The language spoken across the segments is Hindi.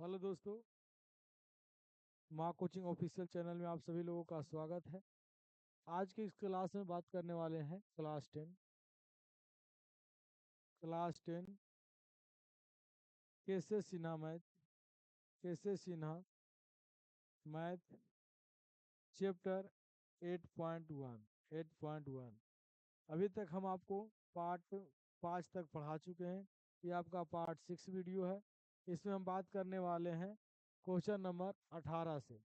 हेलो दोस्तों, माँ कोचिंग ऑफिशियल चैनल में आप सभी लोगों का स्वागत है। आज की इस क्लास में बात करने वाले हैं क्लास 10 कैसे सिन्हा मैथ कैसे सिन्हा मैथ चैप्टर 8.1 अभी तक हम आपको पार्ट 5 तक पढ़ा चुके हैं। ये आपका पार्ट 6 वीडियो है। इसमें हम बात करने वाले हैं क्वेश्चन नंबर 18 से।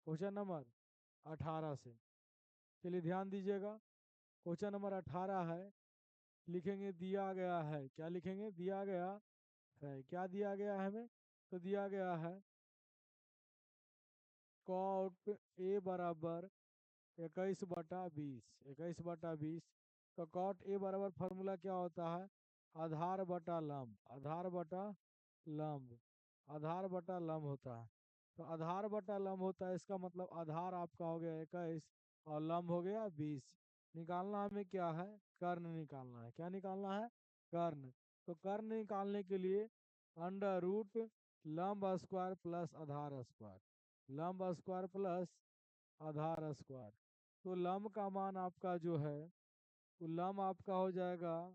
क्वेश्चन नंबर 18 से चलिए ध्यान दीजिएगा। क्वेश्चन नंबर 18 है, लिखेंगे दिया गया है। क्या लिखेंगे? दिया गया है। क्या दिया गया है हमें? तो दिया गया है कॉट ए बराबर 21/20। 21/20। तो कॉट ए बराबर फार्मूला क्या होता है? आधार बटा लंब। आधार बटा लंब होता है। तो आधार बटा लंब होता है, इसका मतलब आधार आपका हो गया 21 और लंब हो गया 20। निकालना हमें क्या है? कर्ण निकालना है। क्या निकालना है? कर्ण। तो कर्ण निकालने के लिए अंडर रूट लंब स्क्वायर प्लस आधार स्क्वायर, लंब स्क्वायर प्लस आधार स्क्वायर। तो लंब का मान आपका जो है वो लंब आपका हो जाएगा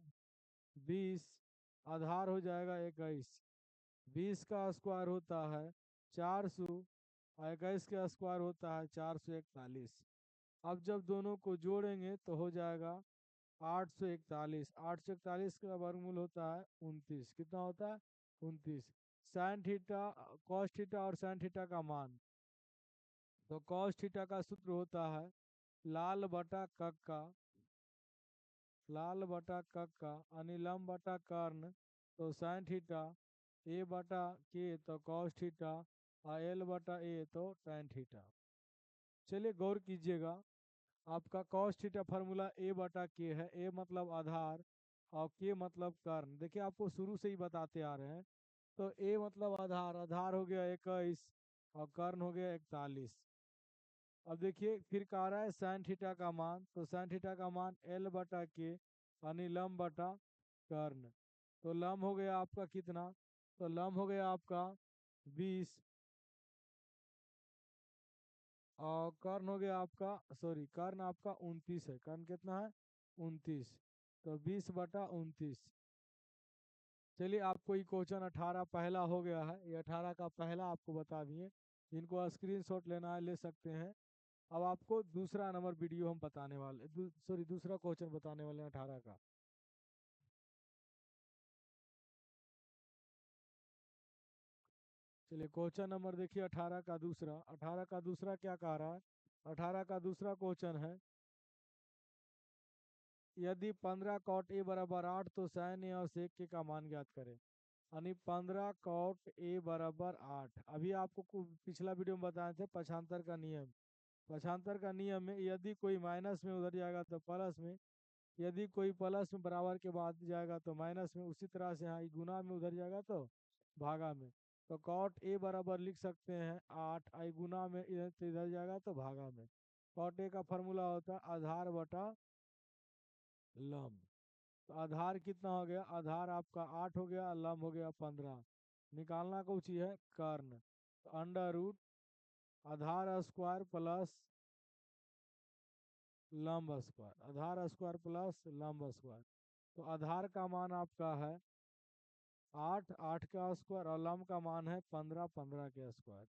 20, आधार हो जाएगा 21। 20 का स्क्वायर होता है 400 और 21 का स्क्वायर होता है 441। अब जब दोनों को जोड़ेंगे तो हो जाएगा 841। 841 का वर्गमूल होता है 29। कितना होता है? 29। साइन थीटा, कॉस थीटा और साइन थीटा का मान। तो कॉस थीटा का सूत्र होता है लाल बटा कक का, लाल बटा कक का अनिलम बटा कर्ण। तो साइन थीटा ए बटा के तो कॉस थीटा और एल बटा ए तो टैन थीटा। चलिए गौर कीजिएगा, आपका कॉस थीटा फार्मूला ए बटा के है। ए मतलब आधार और के मतलब कर्ण। देखिए आपको शुरू से ही बताते आ रहे हैं। तो ए मतलब आधार, आधार हो गया 21 और कर्ण हो गया 41। अब देखिए फिर कह रहा है साइन थीटा का मान। तो साइन थीटा का मान एल बटा के यानी लंब बटा कर्ण। तो लंब हो गया आपका कितना? तो लंब हो गया आपका 20 और कर्ण हो गया आपका, सॉरी कर्ण आपका 29 है। कर्ण कितना है? 29। तो 20/29। चलिए आपको ये क्वेश्चन 18 पहला हो गया है। ये 18 का पहला आपको बता दिए। जिनको स्क्रीनशॉट लेना है ले सकते हैं। अब आपको दूसरा नंबर वीडियो हम बताने वाले, सॉरी दूसरा क्वेश्चन बताने वाले हैं 18 का। चलिए क्वेश्चन नंबर देखिए 18 का दूसरा। 18 का दूसरा क्या कह रहा है? 18 का दूसरा क्वेश्चन है, यदि 15 कॉट ए बराबर 8 तो साइन ए और सेक के का मान ज्ञात करें। यानी 15 कॉट ए बराबर 8। अभी आपको पिछला वीडियो में बताए थे पक्षांतर का नियम। पक्षांतर का नियम में यदि कोई माइनस में उधर जाएगा तो प्लस में, यदि कोई प्लस में बराबर के बाद जाएगा तो माइनस में, उसी तरह से यहाँ गुना में उधर जाएगा तो भागा में। तो कॉट ए बराबर लिख सकते हैं 8, आई गुना में इधर तो इधर जाएगा तो भागा में। कॉट ए का फॉर्मूला होता है आधार बटा लंब। तो आधार कितना हो गया? आधार आपका 8 हो गया, लंब हो गया 15। निकालना कौन चीज है? कर्ण। तो अंडर रूट आधार स्क्वायर प्लस लंब स्क्वायर, आधार स्क्वायर प्लस लंब स्क्वायर। तो आधार का मान आपका है 8, 8 का स्क्वायर और लंब का मान है 15, 15 के स्क्वायर।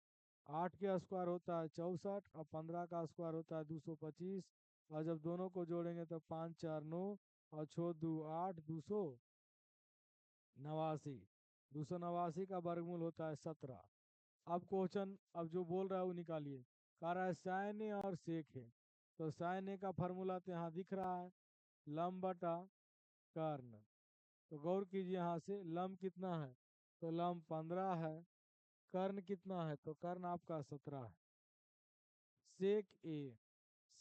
8 के स्क्वायर होता है 64 और 15 का स्क्वायर होता है 225। और जब दोनों को जोड़ेंगे तो 5 4 9 और 6 2 8, 289। 289 का वर्गमूल होता है 17। अब क्वेश्चन अब जो बोल रहा है वो निकालिए। कह रहा है साइन ए और सेक है। तो साइन ए का फार्मूला तो यहाँ दिख रहा है लंब बटा कर्ण। तो गौर कीजिए यहाँ से लंब कितना है? तो लंब 15 है। कर्ण कितना है? तो कर्ण आपका 17 है। सेक ए,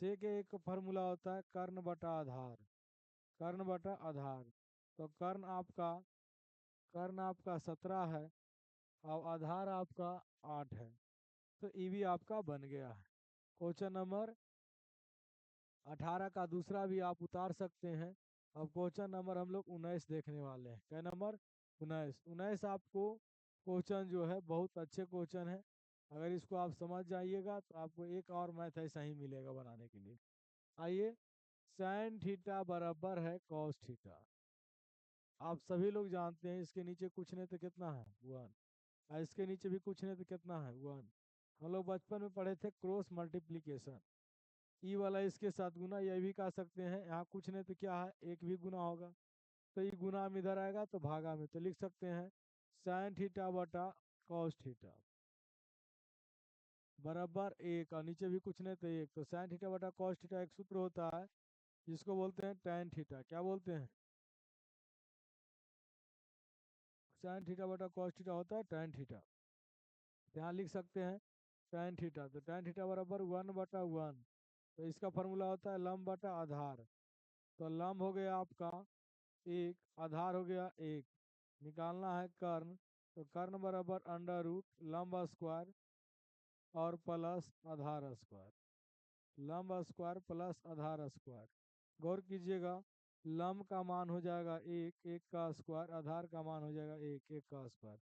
सेक ए का फार्मूला होता है कर्ण बटा आधार, कर्ण बटा आधार। तो कर्ण आपका 17 है और आधार आपका 8 है। तो ई भी आपका बन गया है। क्वेश्चन नंबर 18 का दूसरा भी आप उतार सकते हैं। अब क्वेश्चन नंबर हम लोग 19 देखने वाले हैं। क्या नंबर? 19। 19 आपको क्वेश्चन जो है बहुत अच्छे क्वेश्चन है। अगर इसको आप समझ जाइएगा तो आपको एक और मैथ ऐसा ही मिलेगा बनाने के लिए। आइए, साइन थीटा बराबर है कॉस थीटा। आप सभी लोग जानते हैं इसके नीचे कुछ नहीं तो कितना है 1, और इसके नीचे भी कुछ नहीं तो कितना है 1। हम लोग बचपन में पढ़े थे क्रॉस मल्टीप्लिकेशन। ई वाला इसके साथ गुना, ये भी कह सकते हैं। यहाँ कुछ नहीं तो क्या है, एक भी गुना होगा, तो ये गुना में इधर आएगा तो भागा में, तो लिख सकते हैं साइन थीटा बटा कॉस थीटा बराबर एक, और नीचे भी कुछ नहीं तो एक। तो साइन थीटा बटा कॉस थीटा एक सूत्र होता है जिसको बोलते हैं टैन थीटा। क्या बोलते हैं? साइन थीटा बटा कॉस थीटा होता है टैन थीटा। यहाँ लिख सकते हैं टैन थीटा, तो टैन थीटा बराबर 1/1। तो इसका फॉर्मूला होता है लंब बटा आधार। तो लंब हो गया आपका एक, आधार हो गया एक। निकालना है कर्ण, तो कर्ण बराबर अंडर रूट लंब स्क्वायर और प्लस आधार स्क्वायर। लंब स्क्वायर प्लस आधार स्क्वायर। गौर कीजिएगा, लंब का मान हो जाएगा एक, एक का स्क्वायर, आधार का मान हो जाएगा एक, एक का स्क्वायर।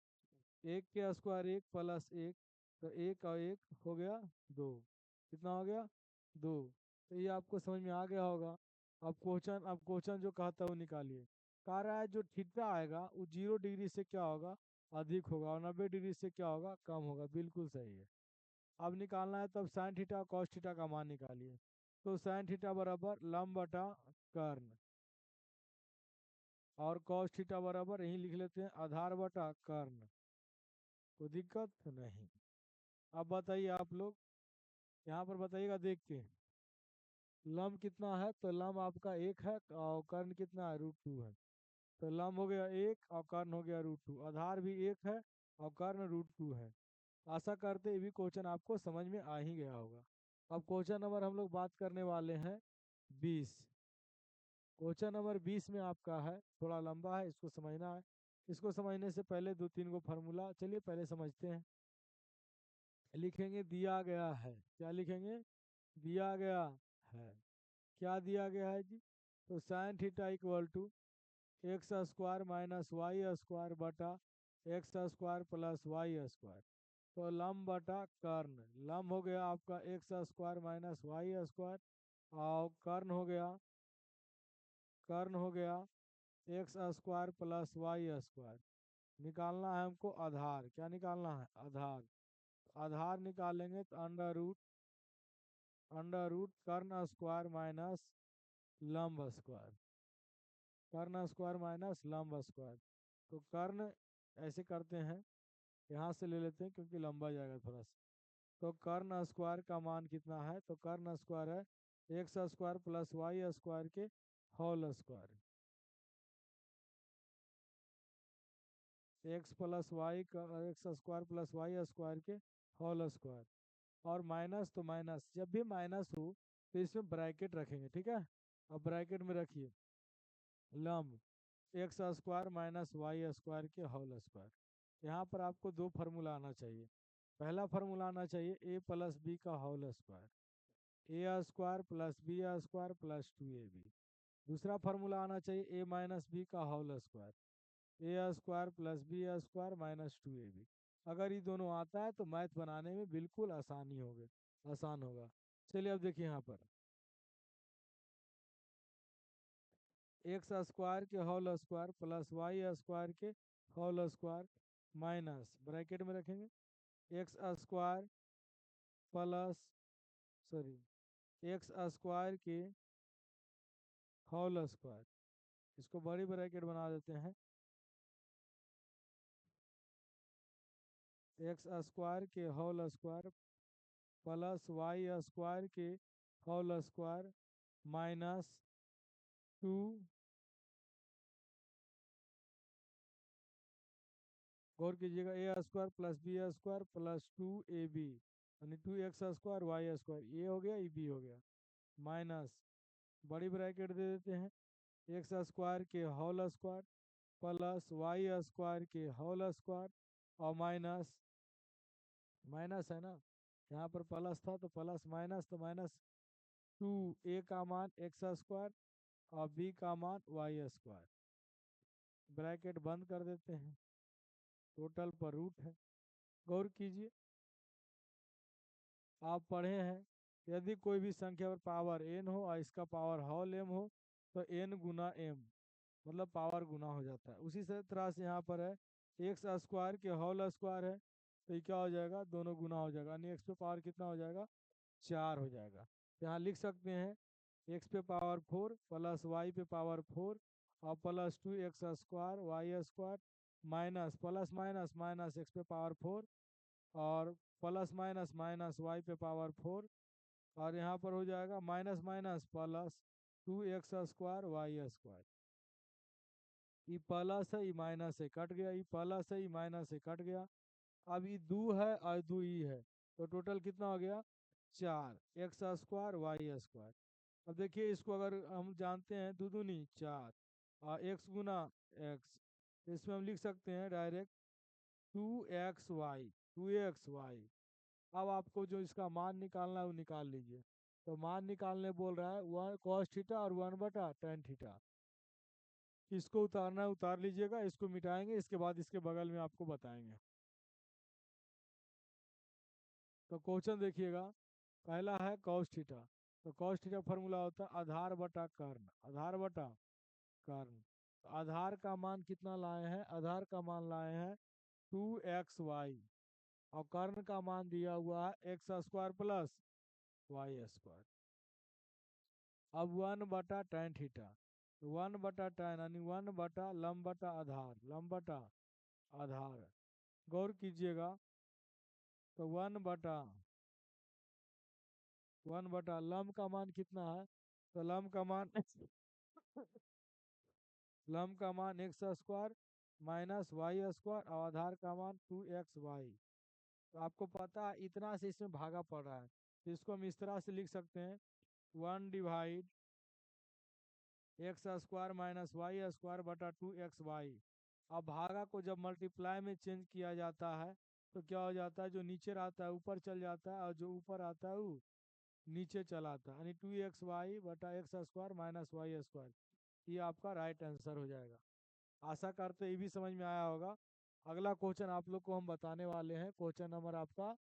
एक के स्क्वायर एक प्लस एक, तो एक और एक हो गया दो। कितना हो गया? दो। तो ये आपको समझ में आ गया होगा। अब क्वेश्चन जो कहता है वो निकालिए। कह रहा है जो थीटा आएगा वो 0 डिग्री से क्या होगा, अधिक होगा, और 90 डिग्री से क्या होगा, कम होगा। बिल्कुल सही है। अब निकालना है तब साइन थीटा और कॉस थीटा का मान निकालिए। तो साइन थीटा बराबर लंब बटा कर्ण, और कॉस थीटा बराबर यही लिख लेते हैं आधार बटा कर्ण। कोई दिक्कत नहीं। अब बताइए आप लोग, यहाँ पर बताइएगा देख के, लंब कितना है? तो लंब आपका एक है, और कर्ण कितना है? √2 है। तो लंब हो गया एक और कर्ण हो गया √2। आधार भी एक है और कर्ण √2 है। आशा करते ये भी क्वेश्चन आपको समझ में आ ही गया होगा। अब क्वेश्चन नंबर हम लोग बात करने वाले हैं 20। क्वेश्चन नंबर 20 में आपका है, थोड़ा लंबा है, इसको समझना है। इसको समझने से पहले दो तीन गो फार्मूला चलिए पहले समझते हैं। लिखेंगे दिया गया है, क्या लिखेंगे? दिया गया है। क्या दिया गया है जी? तो sine theta equal to x square minus y square बटा x square plus y square. तो लंब बटा कर्ण, लंब हो गया आपका x square minus y square, और कर्ण हो गया x square plus y square. निकालना है हमको आधार। क्या निकालना है? आधार। आधार निकालेंगे तो अंडर रूट कर्ण स्क्वायर माइनस लंब स्क्वायर, कर्ण स्क्वायर माइनस लंब स्क्वायर। तो कर्ण ऐसे करते हैं, यहाँ से ले लेते हैं क्योंकि लंबा जाएगा थोड़ा सा। तो कर्ण स्क्वायर का मान कितना है? तो कर्ण स्क्वायर है x square plus y square के whole square. X plus y का x square plus y square के होल स्क्वायर। और माइनस, तो माइनस जब भी माइनस हो तो इसमें ब्रैकेट रखेंगे, ठीक है। अब ब्रैकेट में रखिए लंब x square minus y square के होल स्क्वायर। यहाँ पर आपको दो फार्मूला आना चाहिए। पहला फार्मूला आना चाहिए ए प्लस बी का whole square, a square plus b square plus 2ab। दूसरा फार्मूला आना चाहिए ए माइनस बी का whole square, a square plus b square minus 2ab। अगर ये दोनों आता है तो मैथ बनाने में बिल्कुल आसान होगा। चलिए अब देखिए यहाँ पर एक्स स्क्वायर के whole square plus y square के होल स्क्वायर माइनस ब्रैकेट में रखेंगे x square plus, sorry, x square के होल स्क्वायर। इसको बड़ी ब्रैकेट बना देते हैं, एक्स स्क्वायर के whole square plus y square के होल स्क्वायर माइनस 2। गौर कीजिएगा, a square plus b square plus 2ab, यानी 2x² वाई स्क्वायर, ये हो गया, ये बी हो गया, माइनस बड़ी ब्रैकेट दे देते हैं एक्स स्क्वायर के whole square plus y square के होल स्क्वायर, और माइनस, माइनस है ना, यहाँ पर प्लस था तो प्लस माइनस, तो माइनस 2, ए का मान एक्स स्क्वायर और बी का मान वाई स्क्वायर। ब्रैकेट बंद कर देते हैं। टोटल पर रूट है। गौर कीजिए, आप पढ़े हैं यदि कोई भी संख्या पर पावर n हो और इसका पावर होल m हो तो n गुना m, मतलब पावर गुना हो जाता है। उसी से तरह से यहाँ पर है एक्स स्क्वायर के होल स्क्वायर है, तो ये क्या हो जाएगा, दोनों गुना हो जाएगा, यानी एक्स पे पावर कितना हो जाएगा, 4 हो जाएगा। यहाँ लिख सकते हैं एक्स पे पावर 4 प्लस वाई पे पावर 4 और plus 2x² y square minus plus minus minus x पे पावर 4 और प्लस माइनस माइनस वाई पे पावर 4 और यहाँ पर हो जाएगा minus minus plus 2x² y square. ये प्लस है, ये माइनस है, कट गया, ये प्लस है, ये माइनस है, कट गया। अब ये 2 है और 2 ई है, तो टोटल कितना हो गया, 4x² वाई स्क्वायर। अब देखिए इसको अगर हम जानते हैं दो दूनी 4 और x गुना x, तो इसमें हम लिख सकते हैं डायरेक्ट 2xy 2xy। अब आपको जो इसका मान निकालना है वो निकाल लीजिए। तो मान निकालने बोल रहा है 1 cos थीटा और 1/tan थीटा। इसको उतारना है उतार लीजिएगा, इसको मिटाएंगे, इसके बाद इसके बगल में आपको बताएंगे। तो क्वेश्चन देखिएगा, पहला है cos थीटा। तो cos थीटा फॉर्मूला होता है आधार बटा कर्ण, आधार बटा कर्ण। तो आधार का मान कितना लाए हैं, आधार का मान लाए हैं 2xy और कर्ण का मान दिया हुआ है x² प्लस वाई स्क्वायर। अब 1/tan थीटा, 1/tan यानी 1 बटा लंब बटा आधार, लंब बटा आधार। गौर कीजिएगा, तो 1 बटा लंब का मान कितना है, तो लंब का मान लंब का मान x² माइनस वाई स्क्वायर और आधार का मान 2xy। तो आपको पता है इतना से इसमें भागा पड़ रहा है, तो इसको हम इस तरह से लिख सकते हैं 1 divide x² minus y square बटा 2xy। अब भागा को जब मल्टीप्लाई में चेंज किया जाता है तो क्या हो जाता है, जो नीचे रहता है ऊपर चल जाता है और जो ऊपर आता है वो नीचे चला आता है, यानी 2xy बटा x² माइनस वाई स्क्वायर। ये आपका राइट आंसर हो जाएगा। आशा करते ये भी समझ में आया होगा। अगला क्वेश्चन आप लोग को हम बताने वाले हैं, क्वेश्चन नंबर आपका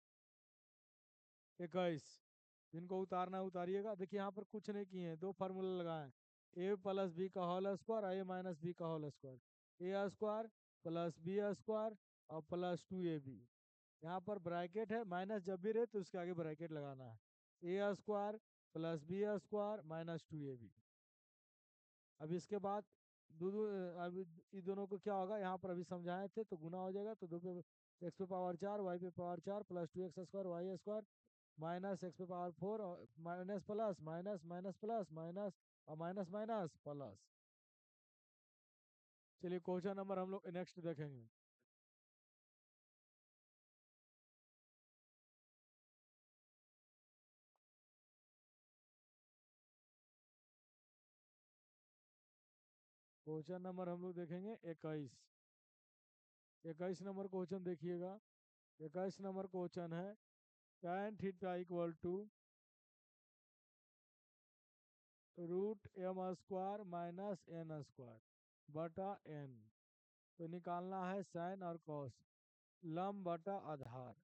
21। इनको उतारना है उतारिएगा। देखिए यहाँ पर कुछ नहीं किए हैं, दो फार्मूला लगाए, ए प्लस बी का होल स्क्वायर और ए माइनस बी का whole square, a square plus b square और प्लस 2ab। यहाँ पर ब्रैकेट है, माइनस जब भी रहे तो उसके आगे ब्रैकेट लगाना है, a square plus b square minus 2ab। अब इसके बाद दो दो अब ये दोनों को क्या होगा, यहाँ पर अभी समझाए थे तो गुना हो जाएगा, तो दो पे एक्स पे पावर 4 वाई पे power 4 plus 2x² y square minus x पे पावर 4 और minus plus minus minus plus minus और माइनस माइनस प्लस। चलिए क्वेश्चन नंबर हम लोग नेक्स्ट देखेंगे। क्वेश्चन नंबर हम लोग देखेंगे 21। 21 नंबर क्वेश्चन देखिएगा। 21 नंबर क्वेश्चन है tan theta equal to root m square minus n square बटा n। तो निकालना है साइन और कॉस, लंब बटा आधार।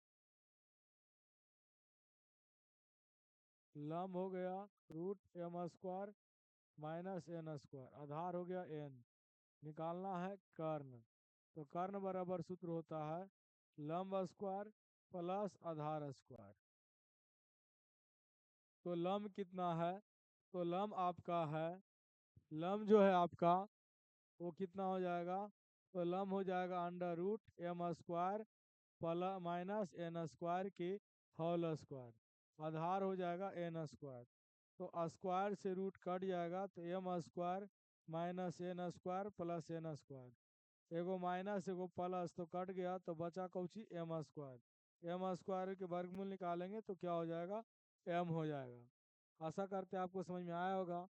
लंब हो गया root m square minus n square, आधार हो गया n। निकालना है कर्ण, तो कर्ण बराबर सूत्र होता है लंब स्क्वायर प्लस आधार स्क्वायर। तो लंब कितना है, तो लंब आपका है, लंब जो है आपका वो कितना हो जाएगा, तो लंब हो जाएगा under root m square plus minus n square के होल स्क्वायर, आधार हो जाएगा n स्क्वायर। तो स्क्वायर से रूट कट जाएगा तो m square minus n square plus n square, एगो माइनस एगो प्लस तो कट गया, तो बचा कौची m स्क्वायर। m स्क्वायर के वर्गमूल निकालेंगे तो क्या हो जाएगा, m हो जाएगा। आशा करते हैं आपको समझ में आया होगा।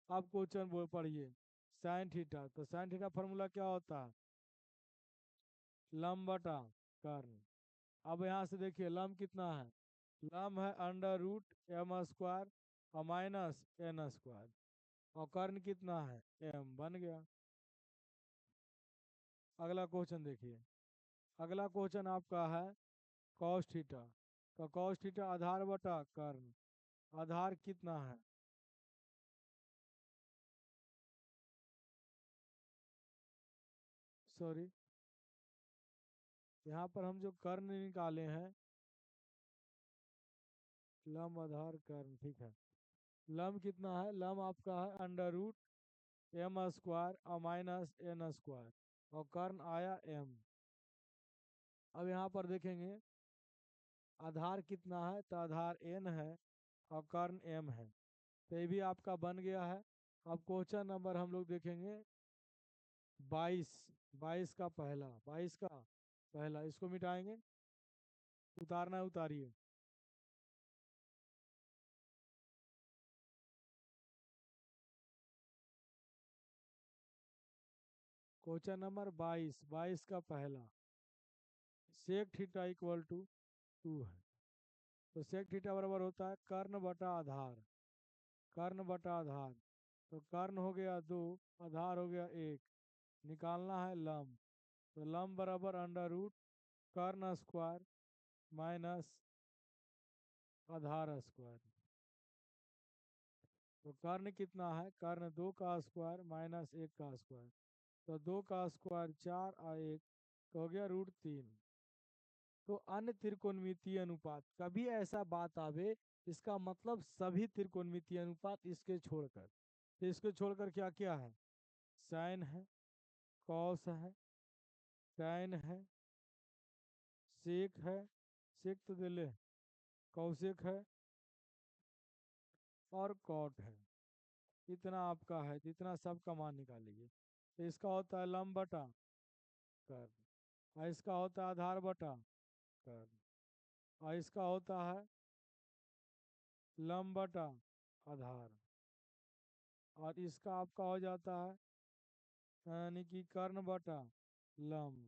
आप क्वेश्चन वो पढ़िए साइन थीटा। तो साइन थीटा फॉर्मूला क्या होता है, लंब बटा कर्ण। अब यहाँ से देखिए लंब कितना है, लंब है अंडर रूट m स्क्वायर और माइनस n स्क्वायर और कर्ण कितना है m, बन गया। अगला क्वेश्चन देखिए, अगला क्वेश्चन आपका है कॉस थीटा। तो कॉस थीटा आधार बटा कर्ण, आधार कितना है? सॉरी, यहाँ पर हम जो कर्ण निकाले हैं, लम आधार कर्ण, ठीक है। लम कितना है? लम आपका है अंडर रूट एम स्क्वायर और माइनस एन स्क्वायर, और कर्ण आया एम। अब यहाँ पर देखेंगे आधार कितना है, तो आधार एन है और कर्ण एम है, तो ये भी आपका बन गया है। अब क्वेश्चन नंबर हम लोग देखेंगे 22। 22 का पहला, 22 का पहला, इसको मिटाएंगे, उतारना है उतारिए। क्वेश्चन नंबर 22, 22 का पहला, सेक थीटा इक्वल टू 2 है। तो सेक थीटा बराबर होता है कर्ण बटा आधार, कर्ण बटा आधार। तो कर्ण हो गया 2, आधार हो गया 1, निकालना है लम। तो लम बराबर अंडर रूट कर्ण स्क्वायर माइनस आधार स्क्वायर। तो कर्ण कितना है? कर्ण 2 का स्क्वायर माइनस 1 का स्क्वायर, तो 2 का स्क्वायर 4 और 1, तो हो गया √3। तो अन्य त्रिकोणमितीय अनुपात, कभी ऐसा बात आवे इसका मतलब सभी त्रिकोणमितीय अनुपात इसके छोड़कर, तो इसको छोड़कर क्या क्या है? साइन है, कॉस है, टैन है, सेक है, सेक तो दे ले, कौशिक है और कॉट है। इतना आपका है, इतना सब का मान निकालिए। तो इसका होता है लंब बटा कर्ल, और इसका होता है आधार बटा कर्ल, और इसका होता है लंब बटा आधार, और इसका आपका हो जाता है यानी कि कर्ण बटा लंब,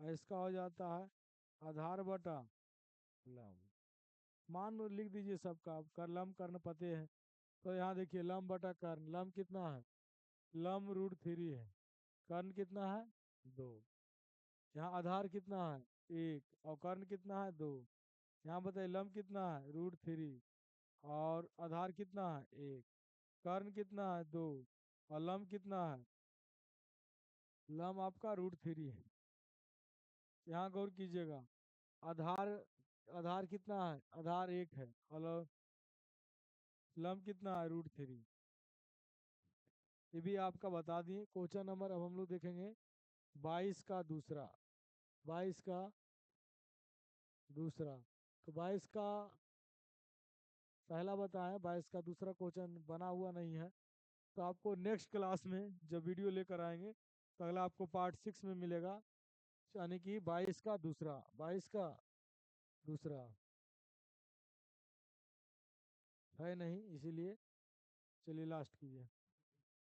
और इसका हो जाता है आधार बटा लंब। मान लो लिख दीजिए सबका, अब कर लंब कर्ण पते है। तो यहाँ देखिए लंब बटा कर्ण, लंब कितना है? लंब √3 है, कर्ण कितना है? 2। यहाँ आधार कितना है? 1, और कर्ण कितना है? 2। यहाँ बताइए लंब कितना है? √3, और आधार कितना है? 1, कर्ण कितना है? 2, और लंब कितना है? लंब आपका √3 है। यहाँ गौर कीजिएगा, आधार, आधार कितना है? आधार 1 है, और लंब कितना है? √3। ये भी आपका बता दिए। क्वेश्चन नंबर अब हम लोग देखेंगे 22 का दूसरा, 22 का दूसरा। तो 22 का पहला बताएं, 22 का दूसरा क्वेश्चन बना हुआ नहीं है, तो आपको नेक्स्ट क्लास में जब वीडियो लेकर आएंगे तो अगला आपको पार्ट 6 में मिलेगा, यानी कि 22 का दूसरा, 22 का दूसरा है नहीं, इसीलिए चलिए लास्ट कीजिए।